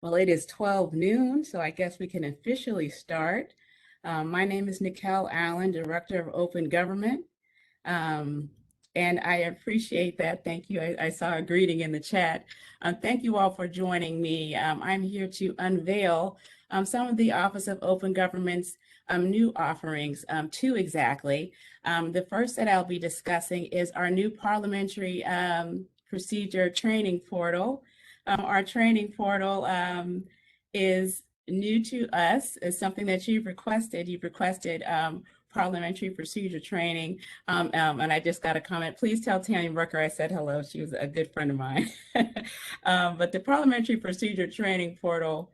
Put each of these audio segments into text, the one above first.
Well, it is 12 noon, so I guess we can officially start. My name is Nikel Allen, Director of Open Government. And I appreciate that. Thank you. I saw a greeting in the chat. Thank you all for joining me. I'm here to unveil some of the Office of Open Government's new offerings, two exactly. The first that I'll be discussing is our new Parliamentary Procedure Training Portal. Our training portal is new to us. It's something that you've requested. You've requested parliamentary procedure training. And I just got a comment. Please tell Tammy Brooker I said hello. She was a good friend of mine. But the Parliamentary Procedure Training Portal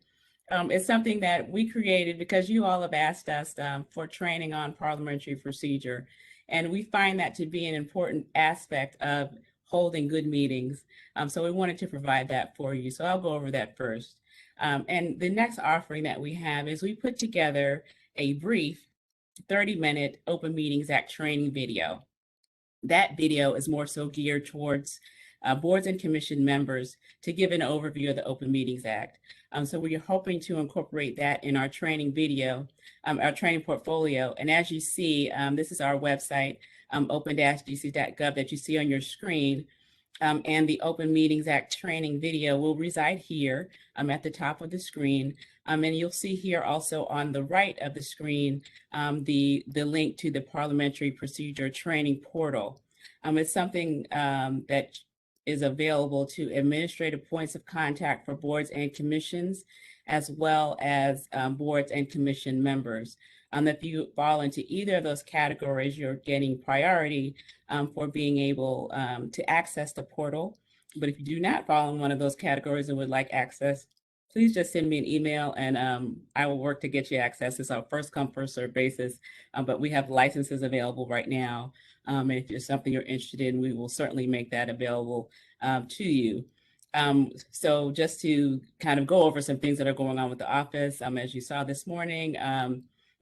is something that we created because you all have asked us for training on parliamentary procedure. And we find that to be an important aspect of holding good meetings. So we wanted to provide that for you. So I'll go over that first. And the next offering that we have is we put together a brief 30-minute Open Meetings Act training video. That video is more so geared towards boards and commission members to give an overview of the Open Meetings Act. So we're hoping to incorporate that in our training video, our training portfolio. And as you see, this is our website, open-dc.gov that you see on your screen. And the Open Meetings Act training video will reside here at the top of the screen. And you'll see here also on the right of the screen, the link to the Parliamentary Procedure Training Portal. It's something that is available to administrative points of contact for boards and commissions, as well as boards and commission members. If you fall into either of those categories, you're getting priority for being able to access the portal. But if you do not fall in one of those categories and would like access, please just send me an email and I will work to get you access. It's our first come, first served basis, but we have licenses available right now. And if it's something you're interested in, we will certainly make that available to you. So just to kind of go over some things that are going on with the office, as you saw this morning,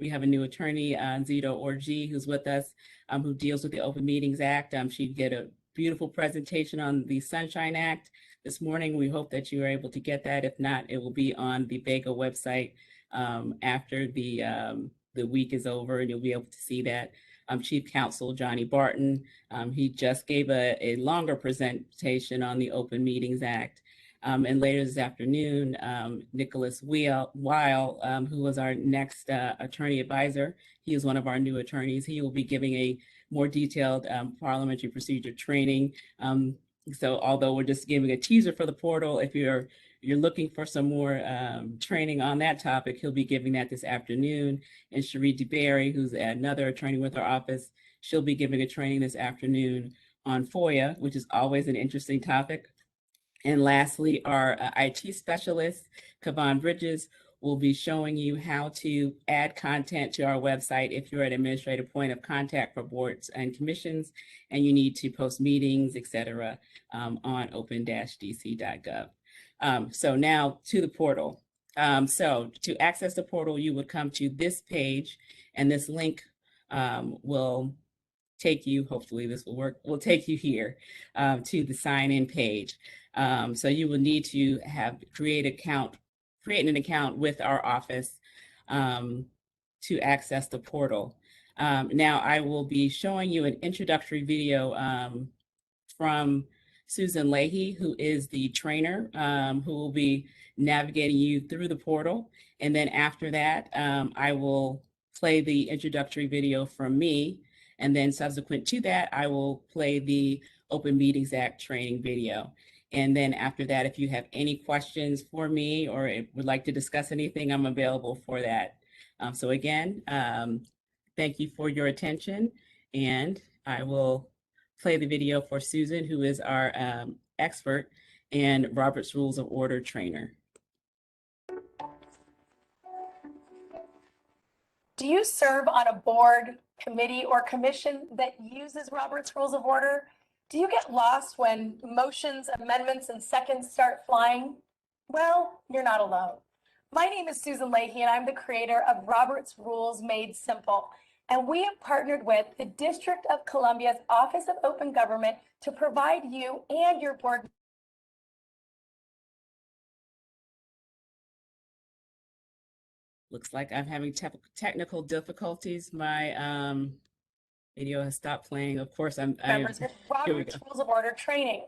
we have a new attorney, Zito Orji, who's with us, who deals with the Open Meetings Act. She did a beautiful presentation on the Sunshine Act this morning. We hope that you are able to get that. If not, it will be on the VEGA website after the week is over, and you'll be able to see that. Chief Counsel Johnny Barton, he just gave a longer presentation on the Open Meetings Act. And later this afternoon, Nicholas Weil, who was our next attorney advisor, he is one of our new attorneys. He will be giving a more detailed parliamentary procedure training. So although we're just giving a teaser for the portal, if you're looking for some more training on that topic, he'll be giving that this afternoon. And Cherie DeBerry, who's another attorney with our office, she'll be giving a training this afternoon on FOIA, which is always an interesting topic. And lastly, our IT specialist, Kavan Bridges, will be showing you how to add content to our website if you're an administrative point of contact for boards and commissions and you need to post meetings, et cetera, on open-dc.gov. So now to the portal. So to access the portal, you would come to this page, and this link will take you, hopefully this will work, will take you here to the sign-in page. So you will need to create an account with our office to access the portal. Now I will be showing you an introductory video from Susan Leahy, who is the trainer who will be navigating you through the portal. And then after that, I will play the introductory video from me. And then subsequent to that, I will play the Open Meetings Act training video. And then after that, if you have any questions for me or would like to discuss anything, I'm available for that. So again, thank you for your attention. And I will play the video for Susan, who is our expert and Robert's Rules of Order trainer. Do you serve on a board, committee, or commission that uses Robert's Rules of Order? Do you get lost when motions, amendments, and seconds start flying? Well, you're not alone. My name is Susan Leahy, and I'm the creator of Robert's Rules Made Simple. And we have partnered with the District of Columbia's Office of Open Government to provide you and your board Looks like I'm having technical difficulties. My video has stopped playing. Of course, Members of here we go. Robert's Rules of Order training.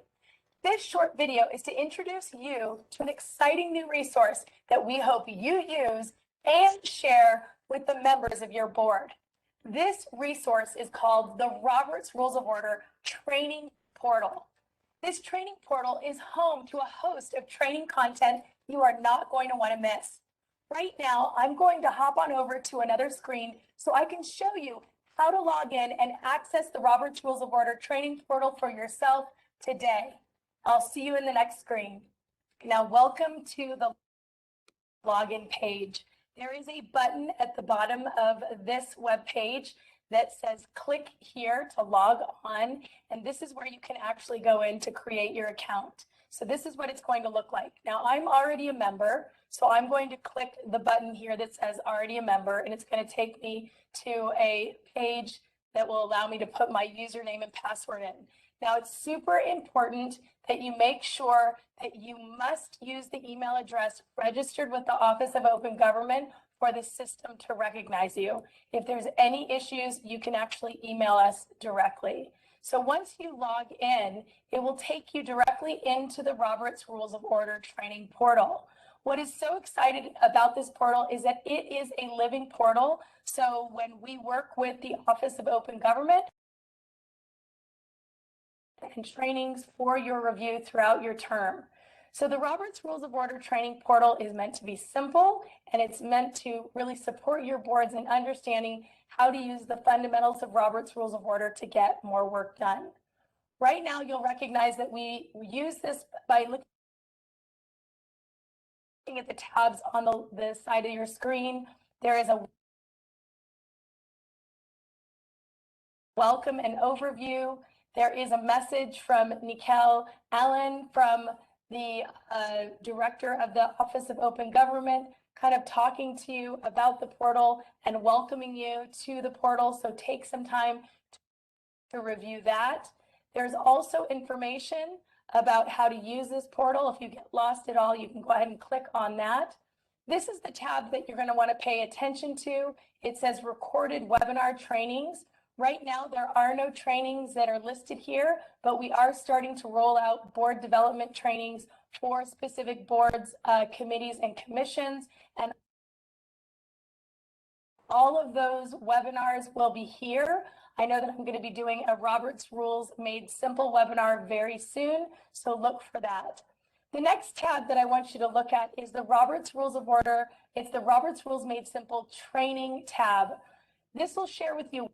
This short video is to introduce you to an exciting new resource that we hope you use and share with the members of your board. This resource is called the Robert's Rules of Order Training Portal. This training portal is home to a host of training content you are not going to want to miss. Right now, I'm going to hop on over to another screen so I can show you how to log in and access the Robert's Rules of Order training portal for yourself today. I'll see you in the next screen. Now, welcome to the login page. There is a button at the bottom of this web page that says click here to log on, and this is where you can actually go in to create your account. So this is what it's going to look like. Now, I'm already a member, so I'm going to click the button here that says already a member, and it's going to take me to a page that will allow me to put my username and password in. Now, it's super important that you make sure that you must use the email address registered with the Office of Open Government for the system to recognize you. If there's any issues, you can actually email us directly. So once you log in, it will take you directly into the Robert's Rules of Order training portal. What is so exciting about this portal is that it is a living portal. So when we work with the Office of Open Government and trainings for your review throughout your term. So the Robert's Rules of Order training portal is meant to be simple, and it's meant to really support your boards in understanding how to use the fundamentals of Robert's Rules of Order to get more work done. Right now, you'll recognize that we use this by looking at the tabs on the side of your screen. There is a welcome and overview. There is a message from Nicole Allen, from the director of the Office of Open Government, kind of talking to you about the portal and welcoming you to the portal. So take some time to review that. There's also information about how to use this portal. If you get lost at all, you can go ahead and click on that. This is the tab that you're going to want to pay attention to. It says recorded webinar trainings. Right now, there are no trainings that are listed here, but we are starting to roll out board development trainings for specific boards, committees, and commissions. And all of those webinars will be here. I know that I'm going to be doing a Robert's Rules Made Simple webinar very soon, so look for that. The next tab that I want you to look at is the Robert's Rules of Order. It's the Robert's Rules Made Simple training tab. This will share with you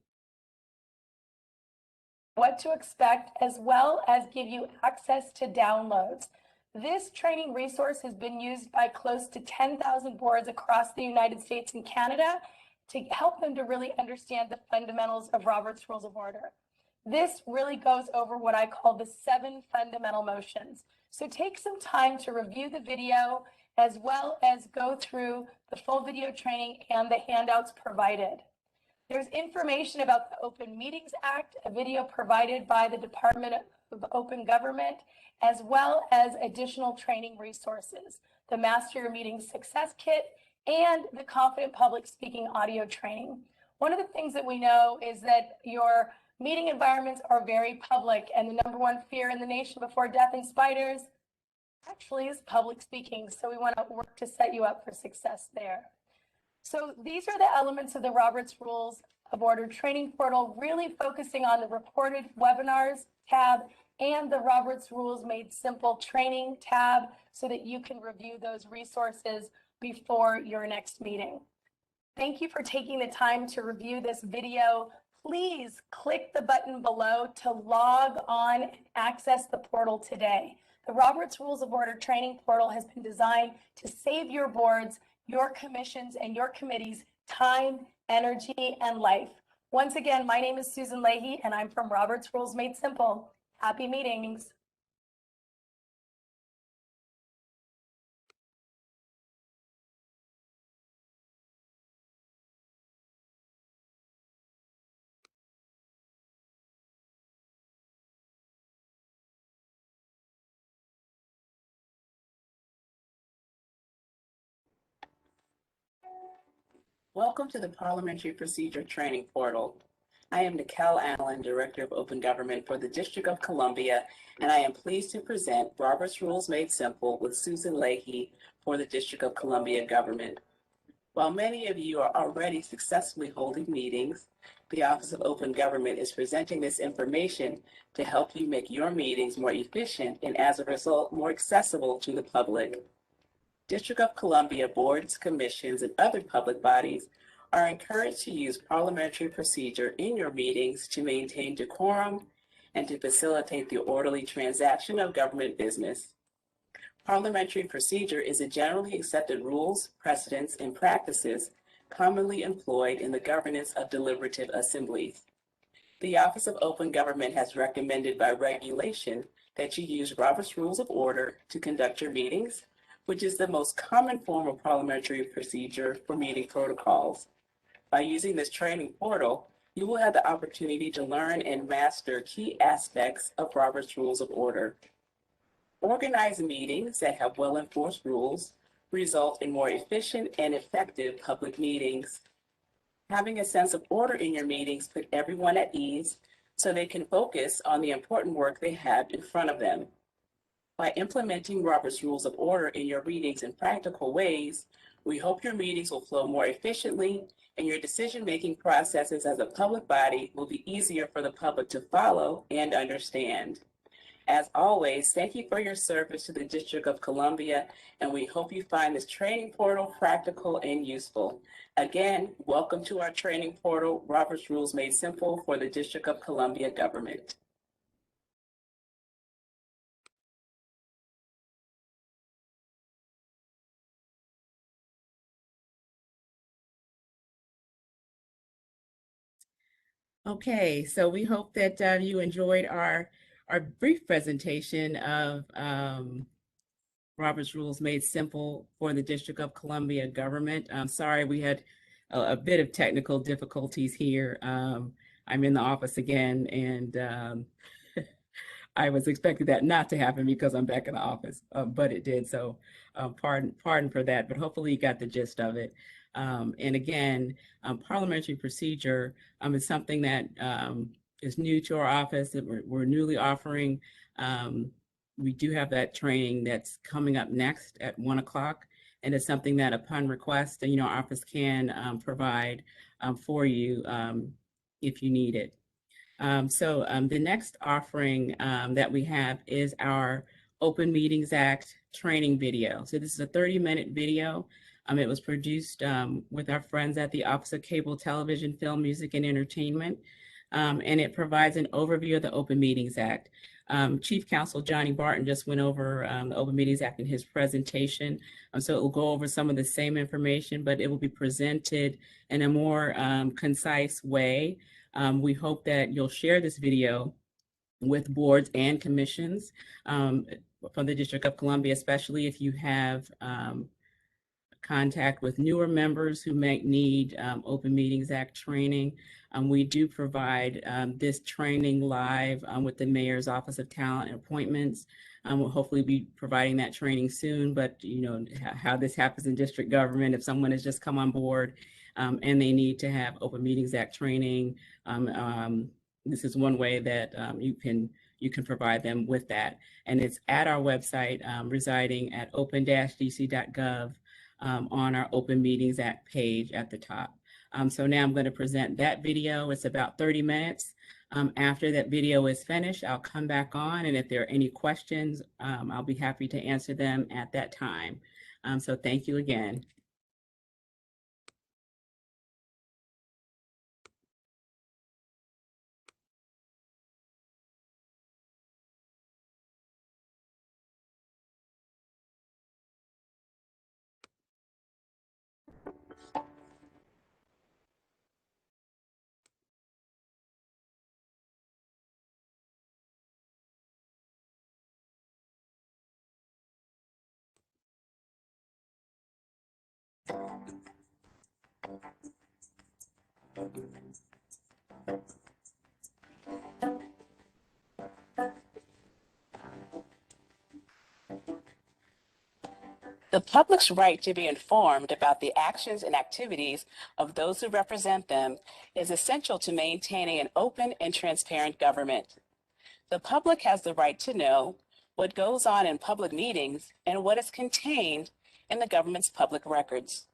what to expect, as well as give you access to downloads. This training resource has been used by close to 10,000 boards across the United States and Canada to help them to really understand the fundamentals of Robert's Rules of Order. This really goes over what I call the 7 fundamental motions. So take some time to review the video, as well as go through the full video training and the handouts provided. There's information about the Open Meetings Act, a video provided by the Department of Open Government, as well as additional training resources, the Master Your Meeting Success Kit, and the Confident Public Speaking audio training. One of the things that we know is that your meeting environments are very public, and the #1 fear in the nation before death and spiders actually is public speaking. So we want to work to set you up for success there. So these are the elements of the Robert's Rules of Order training portal, really focusing on the recorded webinars tab and the Robert's Rules Made Simple training tab, so that you can review those resources before your next meeting. Thank you for taking the time to review this video. Please click the button below to log on and access the portal today. The Robert's Rules of Order training portal has been designed to save your boards, your commissions, and your committees time, energy, and life. Once again, my name is Susan Leahy, and I'm from Robert's Rules Made Simple. Happy meetings. Welcome to the Parliamentary Procedure Training Portal. I am Nicole Allen, Director of Open Government for the District of Columbia, and I am pleased to present Robert's Rules Made Simple with Susan Leahy for the District of Columbia Government. While many of you are already successfully holding meetings, the Office of Open Government is presenting this information to help you make your meetings more efficient and, as a result, more accessible to the public. District of Columbia boards, commissions, and other public bodies are encouraged to use parliamentary procedure in your meetings to maintain decorum and to facilitate the orderly transaction of government business. Parliamentary procedure is a generally accepted rules, precedents, and practices commonly employed in the governance of deliberative assemblies. The Office of Open Government has recommended by regulation that you use Robert's Rules of Order to conduct your meetings, which is the most common form of parliamentary procedure for meeting protocols. By using this training portal, you will have the opportunity to learn and master key aspects of Robert's Rules of Order. Organized meetings that have well-enforced rules result in more efficient and effective public meetings. Having a sense of order in your meetings puts everyone at ease so they can focus on the important work they have in front of them. By implementing Robert's Rules of Order in your meetings in practical ways, we hope your meetings will flow more efficiently and your decision-making processes as a public body will be easier for the public to follow and understand. As always, thank you for your service to the District of Columbia, and we hope you find this training portal practical and useful. Again, welcome to our training portal, Robert's Rules Made Simple for the District of Columbia Government. Okay, so we hope that you enjoyed our brief presentation of Robert's Rules Made Simple for the District of Columbia Government. I'm sorry we had a bit of technical difficulties here. I'm in the office again, and I was expecting that not to happen because I'm back in the office, but it did. So pardon for that, but hopefully you got the gist of it. And again, parliamentary procedure is something that is new to our office that we're newly offering. We do have that training that's coming up next at 1 o'clock, and it's something that upon request, our office can provide for you if you need it. So the next offering that we have is our Open Meetings Act training video. So this is a 30-minute video. It was produced with our friends at the Office of Cable Television, Film, Music, and Entertainment, and it provides an overview of the Open Meetings Act. Chief Counsel Johnny Barton just went over the Open Meetings Act in his presentation, so it will go over some of the same information, but it will be presented in a more concise way. We hope that you'll share this video with boards and commissions from the District of Columbia, especially if you have contact with newer members who might need Open Meetings Act training. We do provide this training live with the Mayor's Office of Talent and Appointments. We'll hopefully be providing that training soon, but how this happens in district government, if someone has just come on board and they need to have Open Meetings Act training, this is one way that you can provide them with that. And it's at our website, residing at open-dc.gov on our Open Meetings Act page at the top. So now I'm going to present that video. It's about 30 minutes. After that video is finished, I'll come back on, and if there are any questions, I'll be happy to answer them at that time. So thank you again. The public's right to be informed about the actions and activities of those who represent them is essential to maintaining an open and transparent government. The public has the right to know what goes on in public meetings and what is contained in the government's public records.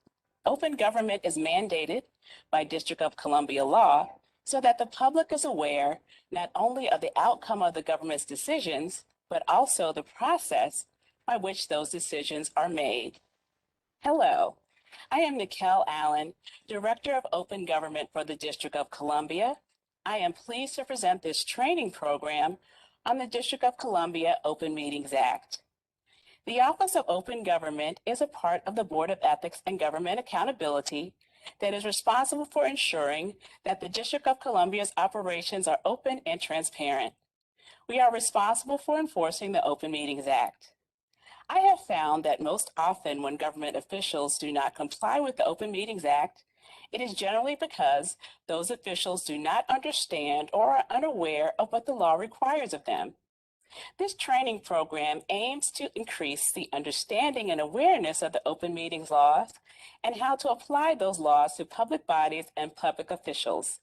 Open government is mandated by District of Columbia law so that the public is aware not only of the outcome of the government's decisions, but also the process by which those decisions are made. Hello, I am Nicole Allen, Director of Open Government for the District of Columbia. I am pleased to present this training program on the District of Columbia Open Meetings Act. The Office of Open Government is a part of the Board of Ethics and Government Accountability that is responsible for ensuring that the District of Columbia's operations are open and transparent. We are responsible for enforcing the Open Meetings Act. I have found that most often when government officials do not comply with the Open Meetings Act, it is generally because those officials do not understand or are unaware of what the law requires of them. This training program aims to increase the understanding and awareness of the open meetings laws and how to apply those laws to public bodies and public officials.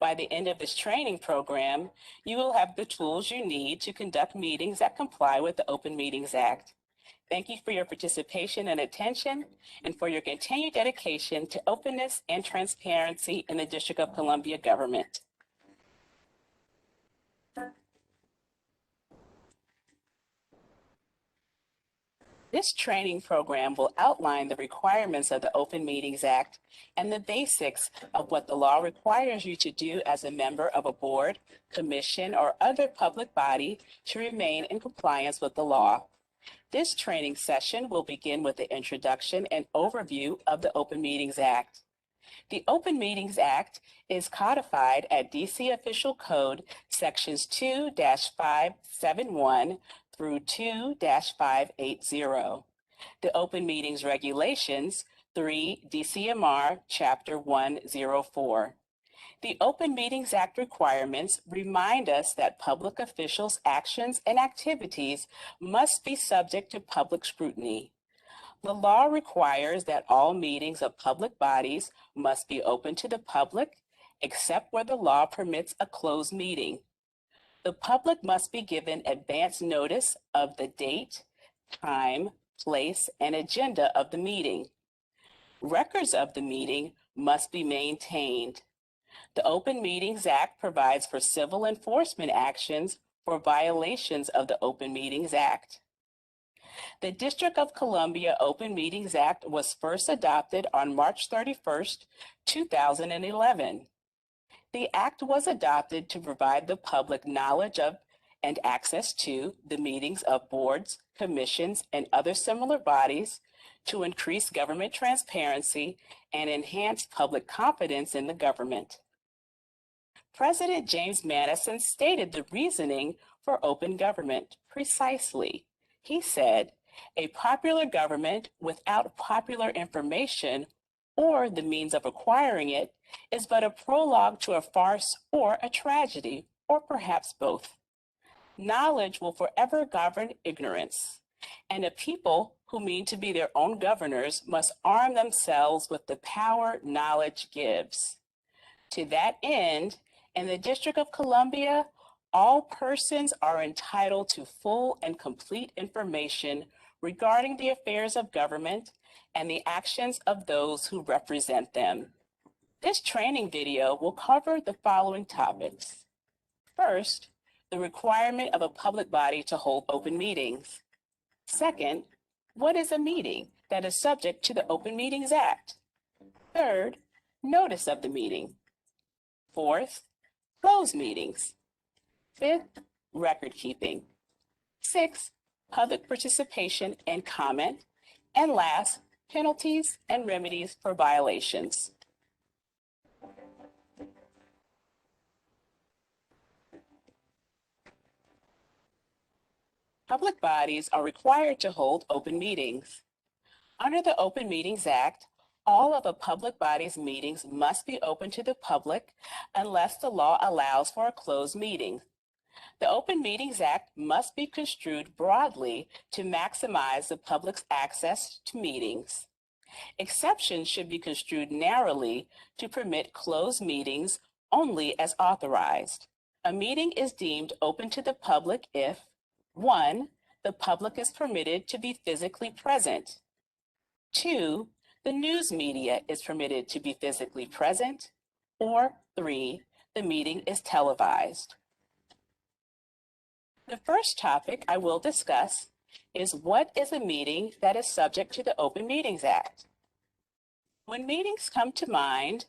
By the end of this training program, you will have the tools you need to conduct meetings that comply with the Open Meetings Act. Thank you for your participation and attention, and for your continued dedication to openness and transparency in the District of Columbia government. This training program will outline the requirements of the Open Meetings Act and the basics of what the law requires you to do as a member of a board, commission, or other public body to remain in compliance with the law. This training session will begin with the introduction and overview of the Open Meetings Act. The Open Meetings Act is codified at DC Official Code Sections 2-571 through 2-580. The Open Meetings Regulations, 3 DCMR Chapter 104. The Open Meetings Act requirements remind us that public officials' actions and activities must be subject to public scrutiny. The law requires that all meetings of public bodies must be open to the public, except where the law permits a closed meeting. The public must be given advance notice of the date, time, place, and agenda of the meeting. Records of the meeting must be maintained. The Open Meetings Act provides for civil enforcement actions for violations of the Open Meetings Act. The District of Columbia Open Meetings Act was first adopted on March 31st, 2011. The act was adopted to provide the public knowledge of and access to the meetings of boards, commissions, and other similar bodies to increase government transparency and enhance public confidence in the government. President James Madison stated the reasoning for open government precisely. He said, "A popular government without popular information or the means of acquiring it is but a prologue to a farce or a tragedy, or perhaps both. Knowledge will forever govern ignorance, and a people who mean to be their own governors must arm themselves with the power knowledge gives. To that end, in the District of Columbia, all persons are entitled to full and complete information regarding the affairs of government and the actions of those who represent them." This training video will cover the following topics. First, the requirement of a public body to hold open meetings. Second, what is a meeting that is subject to the Open Meetings Act? Third, notice of the meeting. Fourth, closed meetings. Fifth, record keeping. Sixth, public participation and comment. And last, penalties and remedies for violations. Public bodies are required to hold open meetings. Under the Open Meetings Act, all of a public body's meetings must be open to the public unless the law allows for a closed meeting. The Open Meetings Act must be construed broadly to maximize the public's access to meetings. Exceptions should be construed narrowly to permit closed meetings only as authorized. A meeting is deemed open to the public if 1. The public is permitted to be physically present. 2. The news media is permitted to be physically present. Or 3. The meeting is televised. The first topic I will discuss is what is a meeting that is subject to the Open Meetings Act. When meetings come to mind,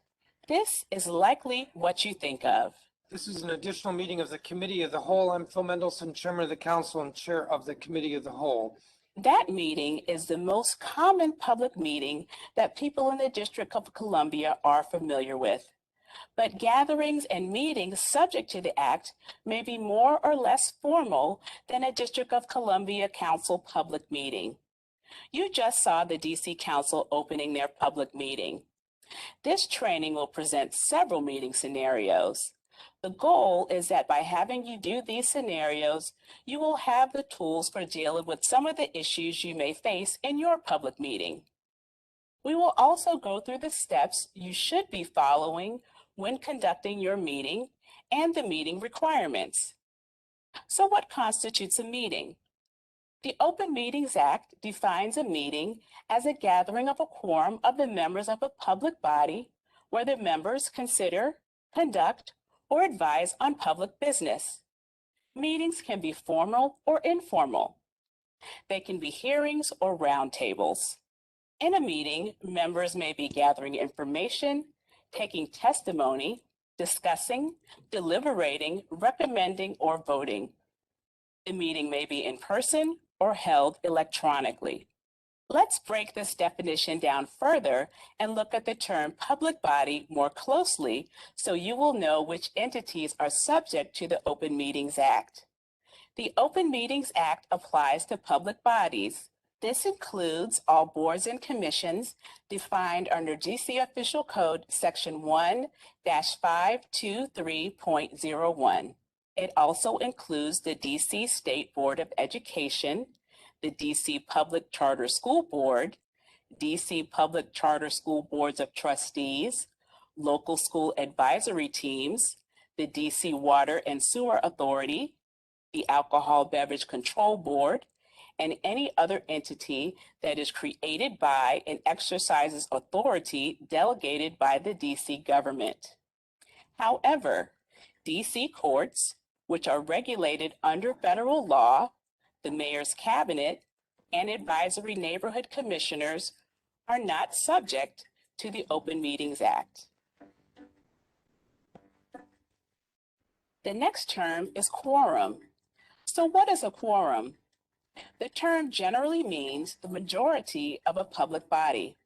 this is likely what you think of. This is an additional meeting of the Committee of the Whole. I'm Phil Mendelson, Chairman of the Council and Chair of the Committee of the Whole. That meeting is the most common public meeting that people in the District of Columbia are familiar with. But gatherings and meetings subject to the Act may be more or less formal than a District of Columbia Council public meeting. You just saw the DC Council opening their public meeting. This training will present several meeting scenarios. The goal is that by having you do these scenarios, you will have the tools for dealing with some of the issues you may face in your public meeting. We will also go through the steps you should be following when conducting your meeting and the meeting requirements. So what constitutes a meeting? The Open Meetings Act defines a meeting as a gathering of a quorum of the members of a public body where the members consider, conduct, or advise on public business. Meetings can be formal or informal. They can be hearings or roundtables. In a meeting, members may be gathering information, taking testimony, discussing, deliberating, recommending, or voting. The meeting may be in person or held electronically. Let's break this definition down further and look at the term public body more closely so you will know which entities are subject to the Open Meetings Act. The Open Meetings Act applies to public bodies. This includes all boards and commissions defined under DC Official Code Section 1-523.01. It also includes the DC State Board of Education, the DC Public Charter School Board, DC Public Charter School Boards of Trustees, local school advisory teams, the DC Water and Sewer Authority, the Alcohol Beverage Control Board, and any other entity that is created by and exercises authority delegated by the DC government. However, DC courts, which are regulated under federal law, the mayor's cabinet, and advisory neighborhood commissioners are not subject to the Open Meetings Act. The next term is quorum. So what is a quorum? The term generally means the majority of a public body.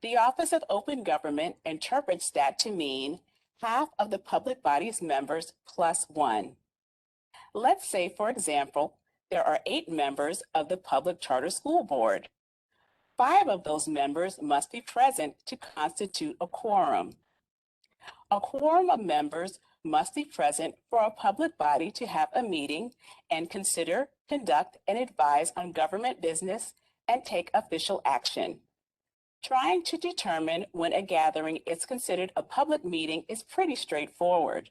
The Office of Open Government interprets that to mean half of the public body's members plus one. Let's say, for example, there are 8 members of the Public Charter School Board. 5 of those members must be present to constitute a quorum. A quorum of members must be present for a public body to have a meeting and consider, conduct, and advise on government business and take official action. Trying to determine when a gathering is considered a public meeting is pretty straightforward.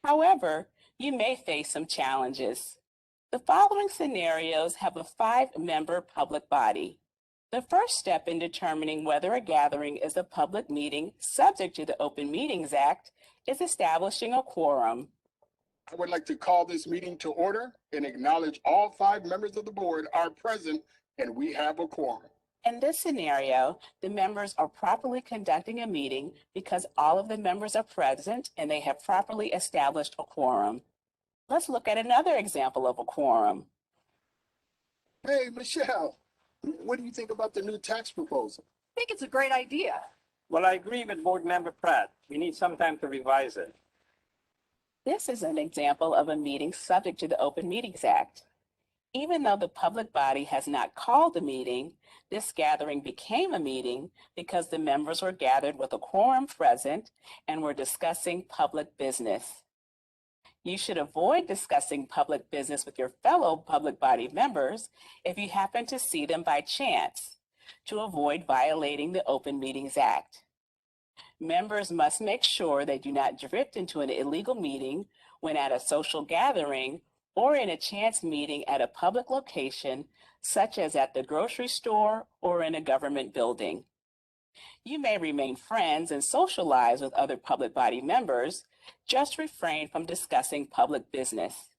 However, you may face some challenges. The following scenarios have a 5-member public body. The first step in determining whether a gathering is a public meeting subject to the Open Meetings Act is establishing a quorum. I would like to call this meeting to order and acknowledge all 5 members of the board are present and we have a quorum. In this scenario, the members are properly conducting a meeting because all of the members are present and they have properly established a quorum. Let's look at another example of a quorum. Hey, Michelle, what do you think about the new tax proposal? I think it's a great idea. Well, I agree with Board Member Pratt. We need some time to revise it. This is an example of a meeting subject to the Open Meetings Act. Even though the public body has not called the meeting, this gathering became a meeting because the members were gathered with a quorum present and were discussing public business. You should avoid discussing public business with your fellow public body members if you happen to see them by chance, to avoid violating the Open Meetings Act. Members must make sure they do not drift into an illegal meeting when at a social gathering or in a chance meeting at a public location, such as at the grocery store or in a government building. You may remain friends and socialize with other public body members, just refrain from discussing public business.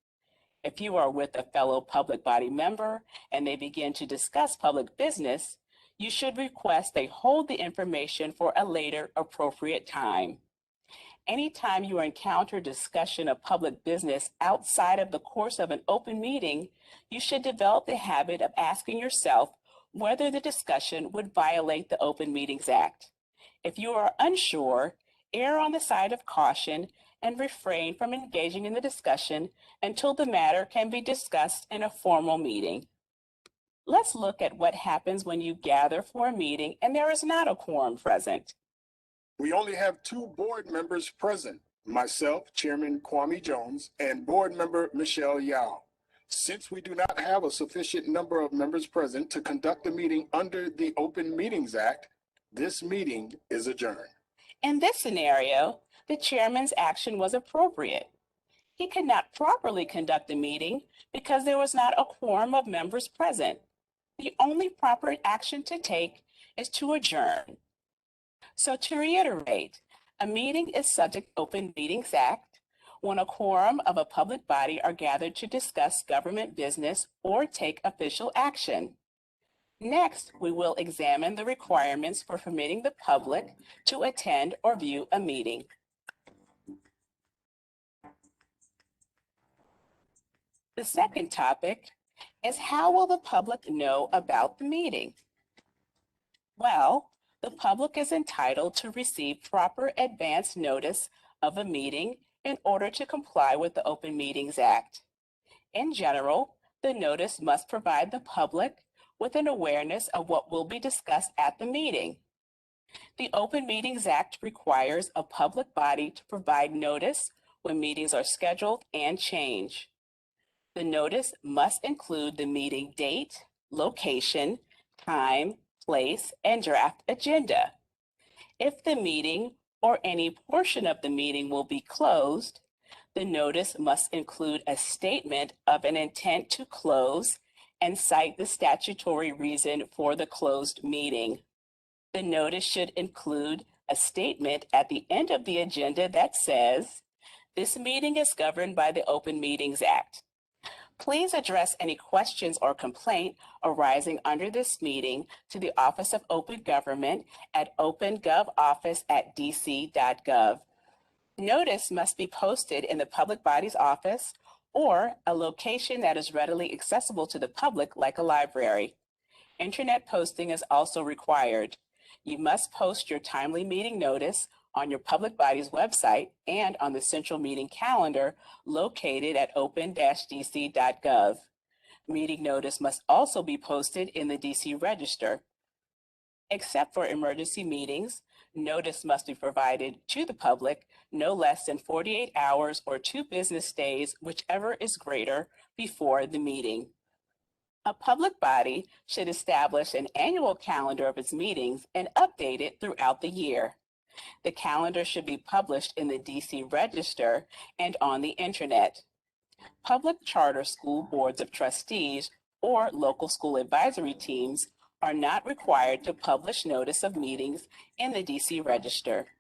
If you are with a fellow public body member and they begin to discuss public business, you should request they hold the information for a later appropriate time. Anytime you encounter discussion of public business outside of the course of an open meeting, you should develop the habit of asking yourself whether the discussion would violate the Open Meetings Act. If you are unsure, err on the side of caution and refrain from engaging in the discussion until the matter can be discussed in a formal meeting. Let's look at what happens when you gather for a meeting and there is not a quorum present. We only have 2 board members present, myself, Chairman Kwame Jones, and Board Member Michelle Yao. Since we do not have a sufficient number of members present to conduct the meeting under the Open Meetings Act, this meeting is adjourned. In this scenario, the chairman's action was appropriate. He could not properly conduct the meeting because there was not a quorum of members present. The only proper action to take is to adjourn. So to reiterate, a meeting is subject to Open Meetings Act when a quorum of a public body are gathered to discuss government business or take official action. Next, we will examine the requirements for permitting the public to attend or view a meeting. The second topic is how will the public know about the meeting? Well, the public is entitled to receive proper advance notice of a meeting in order to comply with the Open Meetings Act. In general, the notice must provide the public with an awareness of what will be discussed at the meeting. The Open Meetings Act requires a public body to provide notice when meetings are scheduled and change. The notice must include the meeting date, location, time, place, and draft agenda. If the meeting or any portion of the meeting will be closed, the notice must include a statement of an intent to close and cite the statutory reason for the closed meeting. The notice should include a statement at the end of the agenda that says, "This meeting is governed by the Open Meetings Act." Please address any questions or complaint arising under this meeting to the Office of Open Government at opengovoffice@dc.gov. Notice must be posted in the public body's office or a location that is readily accessible to the public, like a library. Internet posting is also required. You must post your timely meeting notice on your public body's website and on the central meeting calendar located at open-dc.gov. Meeting notice must also be posted in the DC Register. Except for emergency meetings, notice must be provided to the public no less than 48 hours or 2 business days, whichever is greater, before the meeting. A public body should establish an annual calendar of its meetings and update it throughout the year. The calendar should be published in the DC Register and on the internet. Public charter school boards of trustees or local school advisory teams are not required to publish notice of meetings in the DC Register.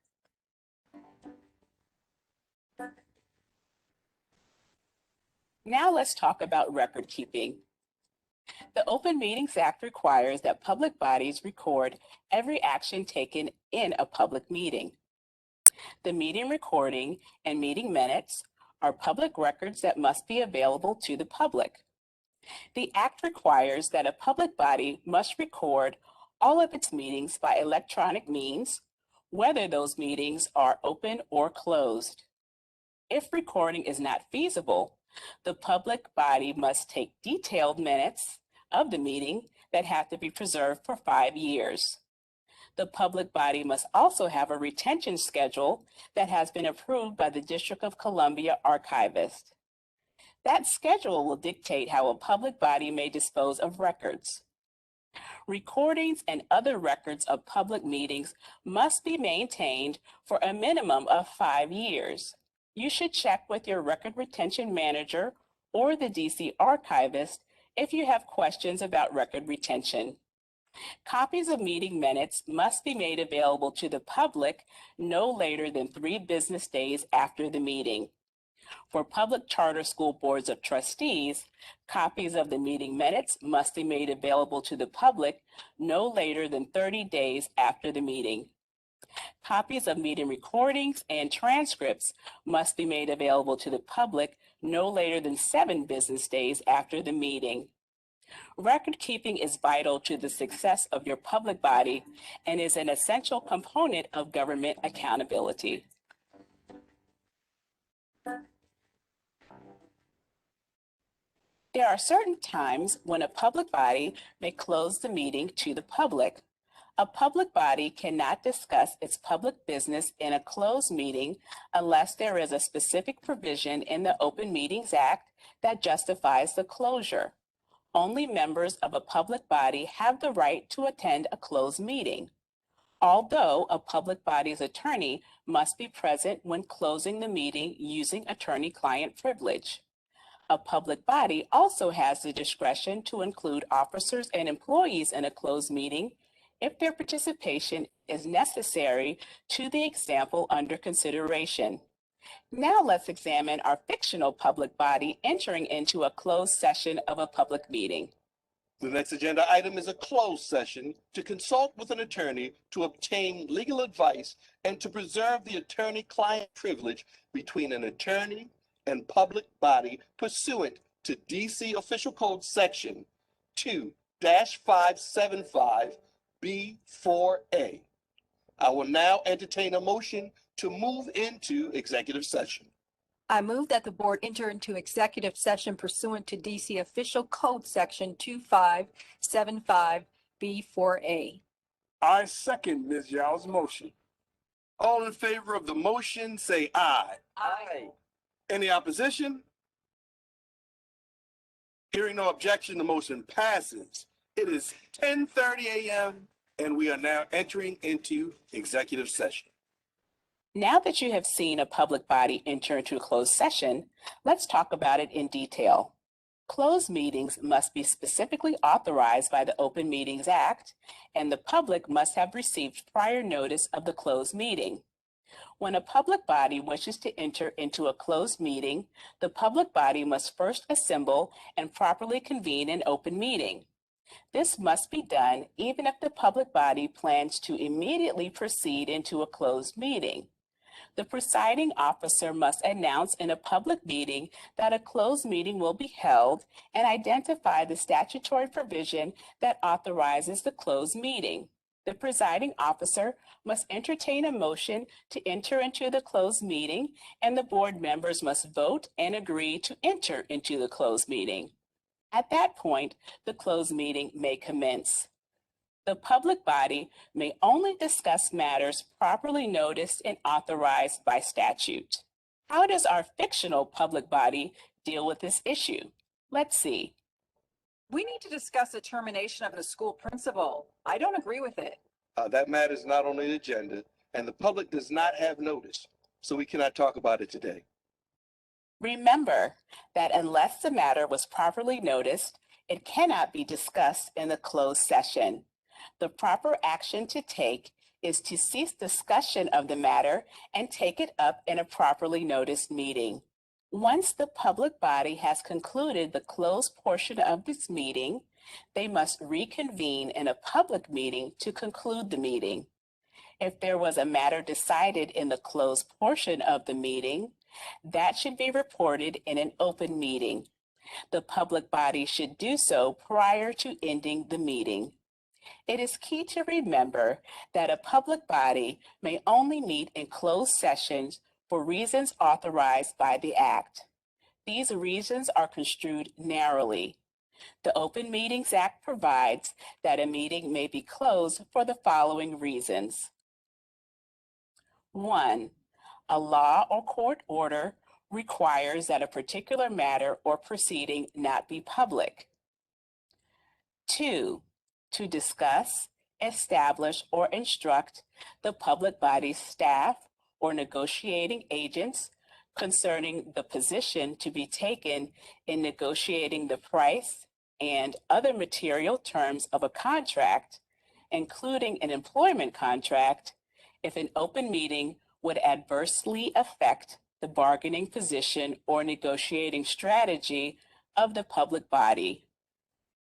Now let's talk about record keeping. The Open Meetings Act requires that public bodies record every action taken in a public meeting. The meeting recording and meeting minutes are public records that must be available to the public. The Act requires that a public body must record all of its meetings by electronic means, whether those meetings are open or closed. If recording is not feasible, the public body must take detailed minutes of the meeting that have to be preserved for 5 years. The public body must also have a retention schedule that has been approved by the District of Columbia archivist. That schedule will dictate how a public body may dispose of records. Recordings and other records of public meetings must be maintained for a minimum of 5 years. You should check with your record retention manager or the DC archivist if you have questions about record retention. Copies of meeting minutes must be made available to the public no later than 3 business days after the meeting. For public charter school boards of trustees, copies of the meeting minutes must be made available to the public no later than 30 days after the meeting. Copies of meeting recordings and transcripts must be made available to the public no later than 7 business days after the meeting. Record keeping is vital to the success of your public body and is an essential component of government accountability. There are certain times when a public body may close the meeting to the public. A public body cannot discuss its public business in a closed meeting unless there is a specific provision in the Open Meetings Act that justifies the closure. Only members of a public body have the right to attend a closed meeting, although a public body's attorney must be present when closing the meeting using attorney-client privilege. A public body also has the discretion to include officers and employees in a closed meeting if their participation is necessary to the example under consideration. Now let's examine our fictional public body entering into a closed session of a public meeting. The next agenda item is a closed session to consult with an attorney to obtain legal advice and to preserve the attorney-client privilege between an attorney and public body pursuant to DC Official Code Section 2-575B4A. I will now entertain a motion to move into executive session. I move that the board enter into executive session pursuant to DC Official Code Section 2575B4A. I second Ms. Yao's motion. All in favor of the motion, say aye. Aye. Any opposition? Hearing no objection, the motion passes. It is 10:30 a.m. and we are now entering into executive session. Now that you have seen a public body enter into a closed session, let's talk about it in detail. Closed meetings must be specifically authorized by the Open Meetings Act, and the public must have received prior notice of the closed meeting. When a public body wishes to enter into a closed meeting, the public body must first assemble and properly convene an open meeting. This must be done even if the public body plans to immediately proceed into a closed meeting. The presiding officer must announce in a public meeting that a closed meeting will be held and identify the statutory provision that authorizes the closed meeting. The presiding officer must entertain a motion to enter into the closed meeting, and the board members must vote and agree to enter into the closed meeting. At that point, the closed meeting may commence. The public body may only discuss matters properly noticed and authorized by statute. How does our fictional public body deal with this issue? Let's see. We need to discuss the termination of the school principal. I don't agree with it. That matter is not on the agenda and the public does not have notice, so we cannot talk about it today. Remember that unless the matter was properly noticed, it cannot be discussed in the closed session. The proper action to take is to cease discussion of the matter and take it up in a properly noticed meeting. Once the public body has concluded the closed portion of this meeting, they must reconvene in a public meeting to conclude the meeting. If there was a matter decided in the closed portion of the meeting, that should be reported in an open meeting. The public body should do so prior to ending the meeting. It is key to remember that a public body may only meet in closed sessions for reasons authorized by the Act. These reasons are construed narrowly. The Open Meetings Act provides that a meeting may be closed for the following reasons. 1, a law or court order requires that a particular matter or proceeding not be public. 2, to discuss, establish, or instruct the public body's staff or negotiating agents concerning the position to be taken in negotiating the price and other material terms of a contract, including an employment contract, if an open meeting would adversely affect the bargaining position or negotiating strategy of the public body.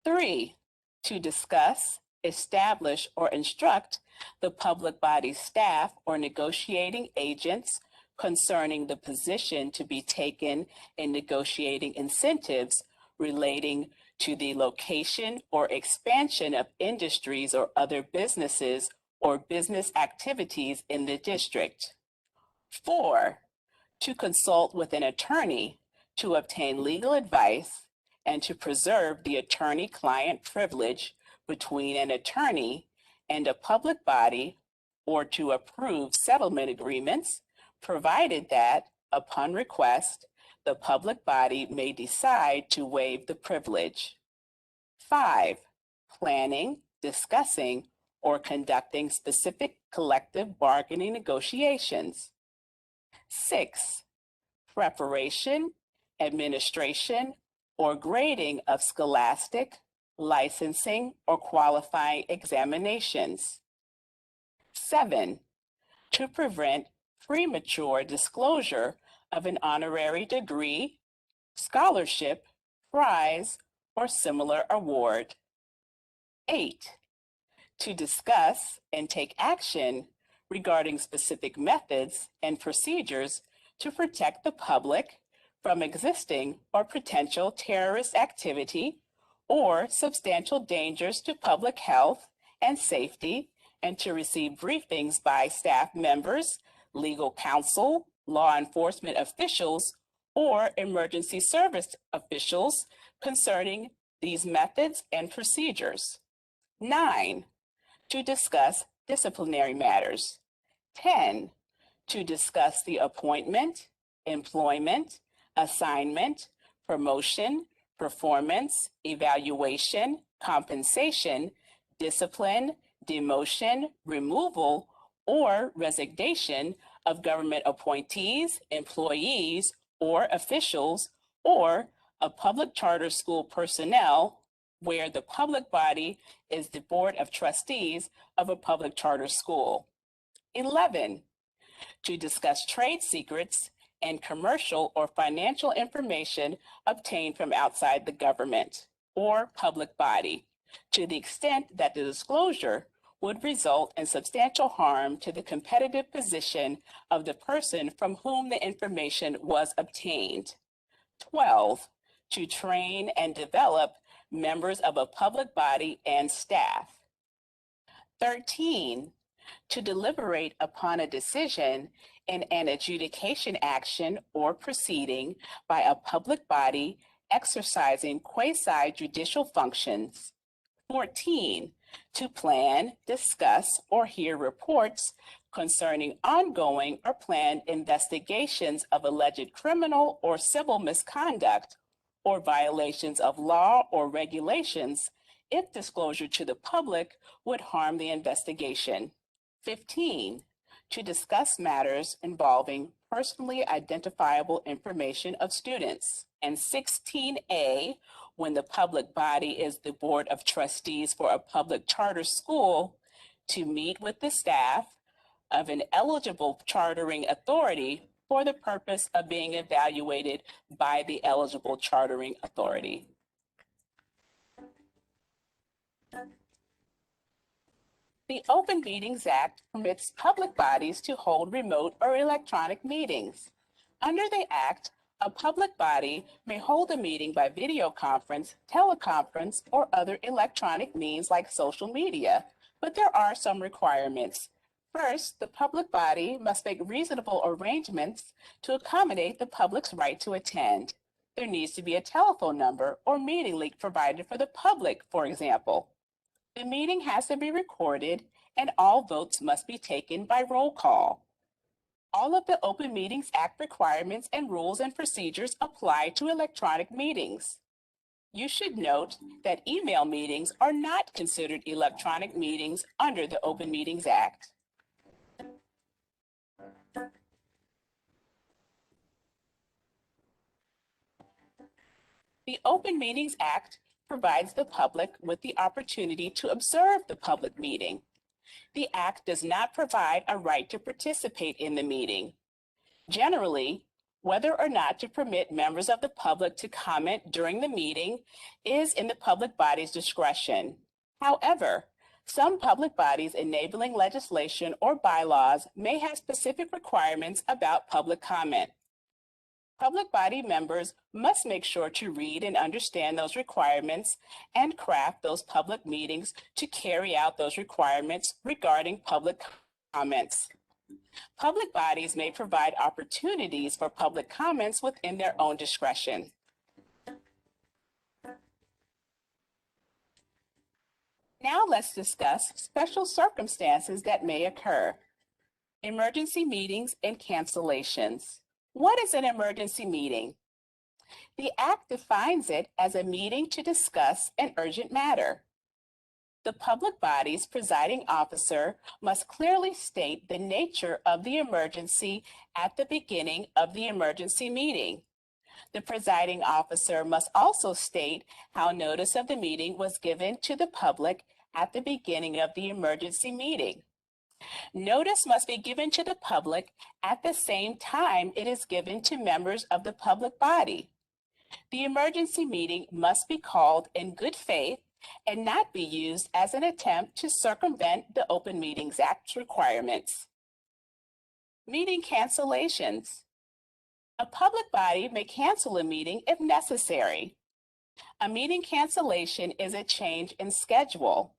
3, to discuss, establish, or instruct the public body's staff or negotiating agents concerning the position to be taken in negotiating incentives relating to the location or expansion of industries or other businesses or business activities in the district. 4, to consult with an attorney to obtain legal advice and to preserve the attorney-client privilege between an attorney and a public body, or to approve settlement agreements, provided that, upon request, the public body may decide to waive the privilege. 5, planning, discussing, or conducting specific collective bargaining negotiations. 6, preparation, administration, or grading of scholastic, licensing, or qualifying examinations. 7, to prevent premature disclosure of an honorary degree, scholarship, prize, or similar award. 8, to discuss and take action regarding specific methods and procedures to protect the public from existing or potential terrorist activity or substantial dangers to public health and safety, and to receive briefings by staff members, legal counsel, law enforcement officials, or emergency service officials concerning these methods and procedures. 9, to discuss disciplinary matters. 10, to discuss the appointment, employment, assignment, promotion, performance, evaluation, compensation, discipline, demotion, removal, or resignation of government appointees, employees, or officials, or of public charter school personnel, where the public body is the board of trustees of a public charter school. 11, to discuss trade secrets and commercial or financial information obtained from outside the government or public body, to the extent that the disclosure would result in substantial harm to the competitive position of the person from whom the information was obtained. 12, to train and develop members of a public body and staff. 13, to deliberate upon a decision in an adjudication action or proceeding by a public body exercising quasi-judicial functions. 14, to plan, discuss, or hear reports concerning ongoing or planned investigations of alleged criminal or civil misconduct or violations of law or regulations if disclosure to the public would harm the investigation. 15, to discuss matters involving personally identifiable information of students. And 16A, when the public body is the board of trustees for a public charter school, to meet with the staff of an eligible chartering authority for the purpose of being evaluated by the eligible chartering authority. The Open Meetings Act permits public bodies to hold remote or electronic meetings. Under the Act, a public body may hold a meeting by video conference, teleconference, or other electronic means like social media, but there are some requirements. First, the public body must make reasonable arrangements to accommodate the public's right to attend. there needs to be a telephone number or meeting link provided for the public, for example. The meeting has to be recorded and all votes must be taken by roll call. All of the Open Meetings Act requirements and rules and procedures apply to electronic meetings. You should note that email meetings are not considered electronic meetings under the Open Meetings Act. The Open Meetings Act provides the public with the opportunity to observe the public meeting. The Act does not provide a right to participate in the meeting. Generally, whether or not to permit members of the public to comment during the meeting is in the public body's discretion. However, some public bodies enabling legislation or bylaws may have specific requirements about public comment. Public body members must make sure to read and understand those requirements and craft those public meetings to carry out those requirements regarding public comments. Public bodies may provide opportunities for public comments within their own discretion. Now let's discuss special circumstances that may occur. Emergency meetings and cancellations. What is an emergency meeting? The Act defines it as a meeting to discuss an urgent matter. The public body's presiding officer must clearly state the nature of the emergency at the beginning of the emergency meeting. The presiding officer must also state how notice of the meeting was given to the public at the beginning of the emergency meeting. Notice must be given to the public at the same time it is given to members of the public body. The emergency meeting must be called in good faith and not be used as an attempt to circumvent the Open Meetings Act requirements. Meeting cancellations. A public body may cancel a meeting if necessary. A meeting cancellation is a change in schedule.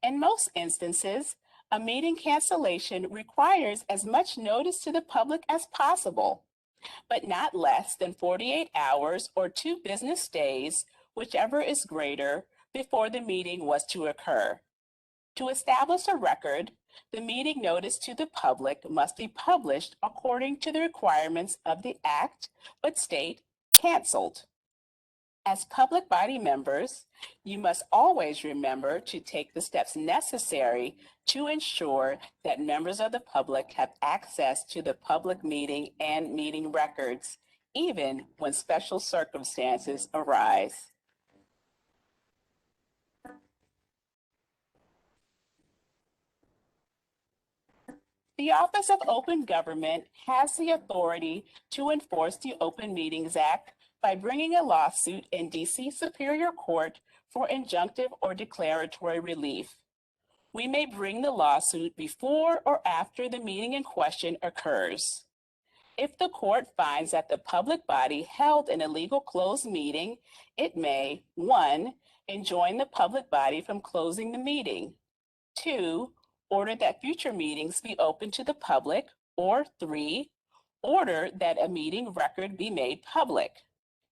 In most instances, a meeting cancellation requires as much notice to the public as possible, but not less than 48 hours or 2 business days, whichever is greater, before the meeting was to occur. To establish a record, the meeting notice to the public must be published according to the requirements of the Act, but state canceled. As public body members, you must always remember to take the steps necessary to ensure that members of the public have access to the public meeting and meeting records, even when special circumstances arise. The Office of Open Government has the authority to enforce the Open Meetings Act by bringing a lawsuit in D.C. Superior Court for injunctive or declaratory relief. We may bring the lawsuit before or after the meeting in question occurs. If the court finds that the public body held an illegal closed meeting, it may, 1, enjoin the public body from closing the meeting, 2, order that future meetings be open to the public, or 3, order that a meeting record be made public.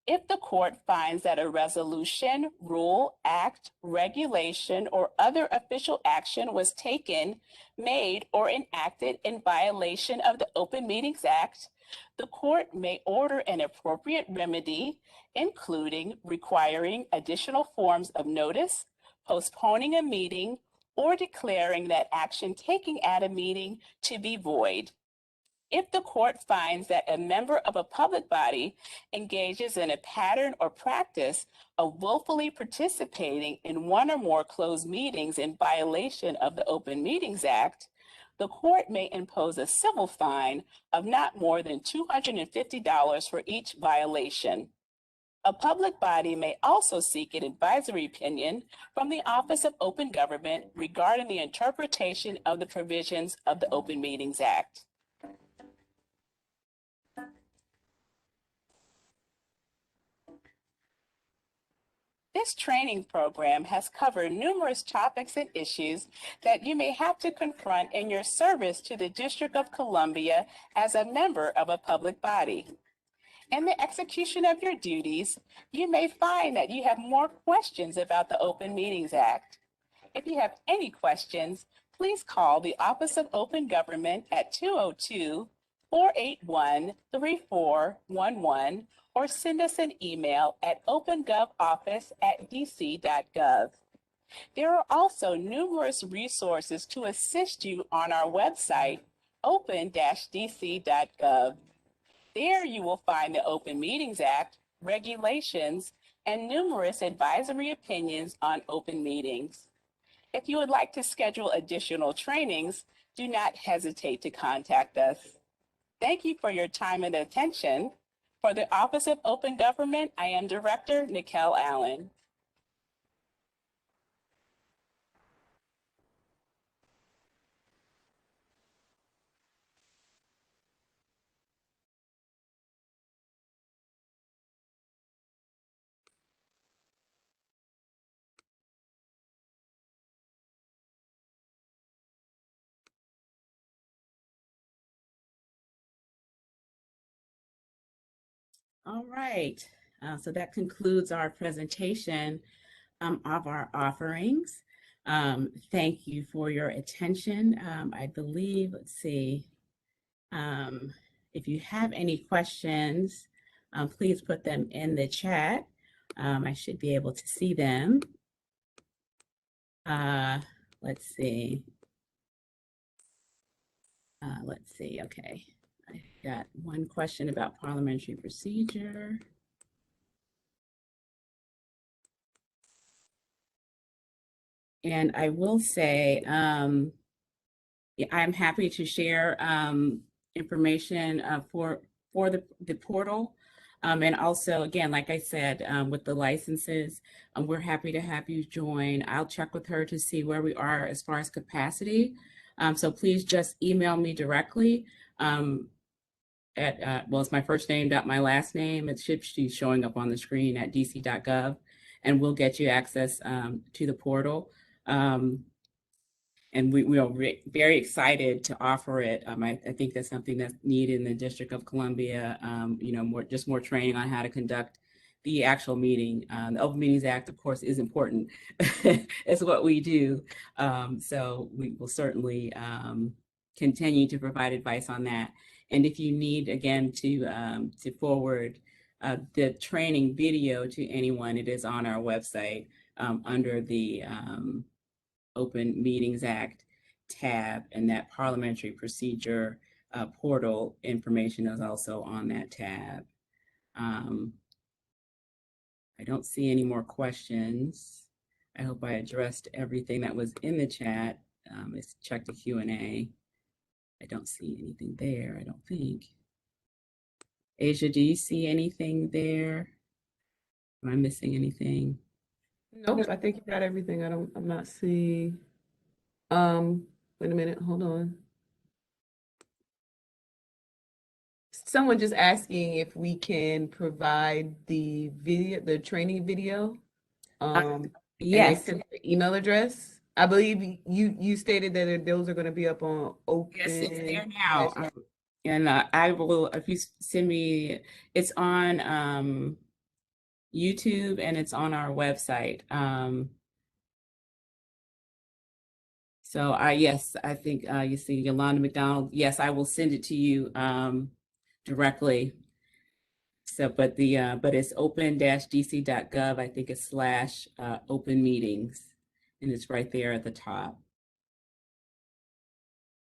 If the court finds that a resolution, rule, act, regulation, or other official action was taken, made, or enacted in violation of the Open Meetings Act, the court may order an appropriate remedy, including requiring additional forms of notice, postponing a meeting, or declaring that action taken at a meeting to be void. If the court finds that a member of a public body engages in a pattern or practice of willfully participating in one or more closed meetings in violation of the Open Meetings Act, the court may impose a civil fine of not more than $250 for each violation. A public body may also seek an advisory opinion from the Office of Open Government regarding the interpretation of the provisions of the Open Meetings Act. This training program has covered numerous topics and issues that you may have to confront in your service to the District of Columbia as a member of a public body. In the execution of your duties, you may find that you have more questions about the Open Meetings Act. If you have any questions, please call the Office of Open Government at 202-481-3411 or send us an email at opengovoffice@dc.gov. There are also numerous resources to assist you on our website, open-dc.gov. There you will find the Open Meetings Act, regulations, and numerous advisory opinions on open meetings. If you would like to schedule additional trainings, do not hesitate to contact us. Thank you for your time and attention. For the Office of Open Government, I am Director Nikel Allen. All right, so that concludes our presentation of our offerings. Thank you for your attention. I believe, let's see, if you have any questions, please put them in the chat. I should be able to see them. Let's see. Okay. I got one question about parliamentary procedure. And I will say, I'm happy to share information for the portal. And also, again, like I said, with the licenses, we're happy to have you join. I'll check with her to see where we are as far as capacity. So please just email me directly at, well, it's my first name, my last name. It should be showing up on the screen at dc.gov, and we'll get you access to the portal. And we are very excited to offer it. I think that's something that's needed in the District of Columbia. Just more training on how to conduct the actual meeting. The Open Meetings Act, of course, is important. It's what we do. So we will certainly continue to provide advice on that. And if you need, again, to forward the training video to anyone, it is on our website under the Open Meetings Act tab, and that Parliamentary Procedure Portal information is also on that tab. I don't see any more questions. I hope I addressed everything that was in the chat. Let's check the Q&A. I don't see anything there, I don't think. Asia, do you see anything there? Am I missing anything? Nope, I think you got everything. I'm not seeing. Wait a minute, hold on. Someone just asking if we can provide the video, the training video. Yes. And the email address. I believe you stated that those are going to be up on Open. Yes, it's there now. And I will, if you send me, it's on YouTube and it's on our website. So yes, I think you see Yolanda McDonald. Yes, I will send it to you directly. So, but it's open-dc.gov. I think it's /open meetings, and it's right there at the top.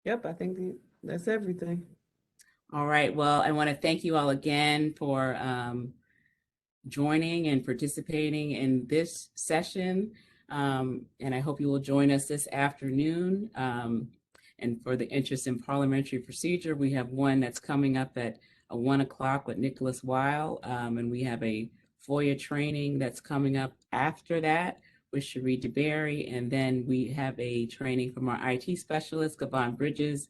Yep, I think that's everything. All right. Well, I want to thank you all again for joining and participating in this session. And I hope you will join us this afternoon. And for the interest in parliamentary procedure, we have one that's coming up at 1 o'clock with Nicholas Weil. And we have a FOIA training that's coming up after that with Cherie DeBerry. And then we have a training from our IT specialist, Gavon Bridges,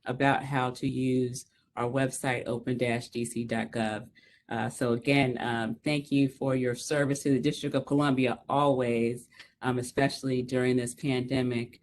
about how to use our website, open-dc.gov. So again, thank you for your service to the District of Columbia always, especially during this pandemic.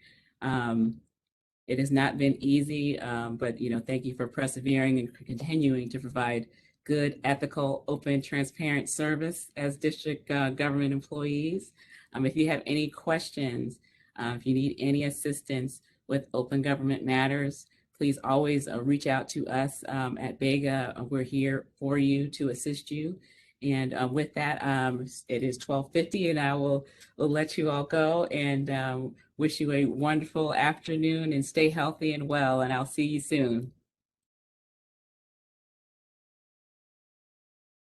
It has not been easy, but thank you for persevering and continuing to provide good, ethical, open, transparent service as district government employees. If you have any questions, if you need any assistance with open government matters, please always reach out to us at BEGA. We're here for you to assist you. And with that, it is 12:50, and I will let you all go and wish you a wonderful afternoon and stay healthy and well, and I'll see you soon.